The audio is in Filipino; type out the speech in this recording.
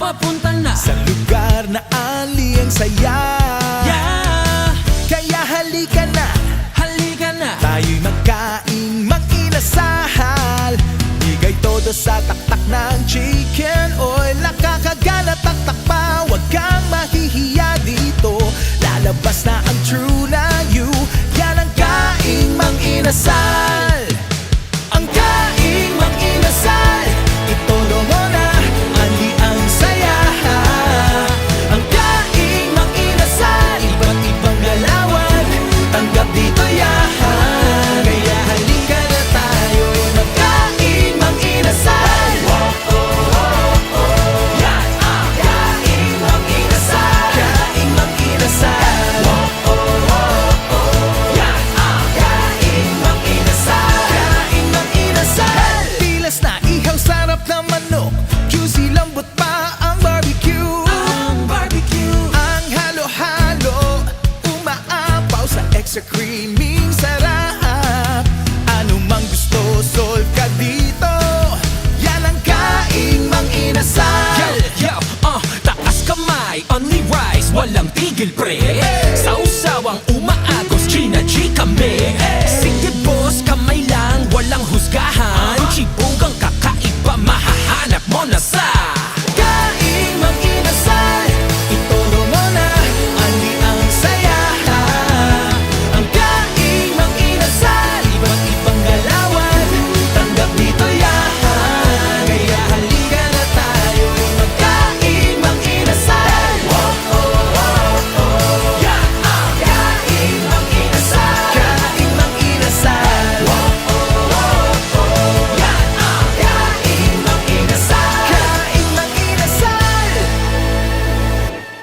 papunta na sa lugar na ali ang saya. Yeah, Kaya halika na, halika na. tayo'y magkaing mag-inasal. Bigay todo sa taktak ng chicken oil. Nakakaganat taktak pa, huwag kang mahihiya dito. Lalabas na ang true na you. Yan ang kaing mang-inasal.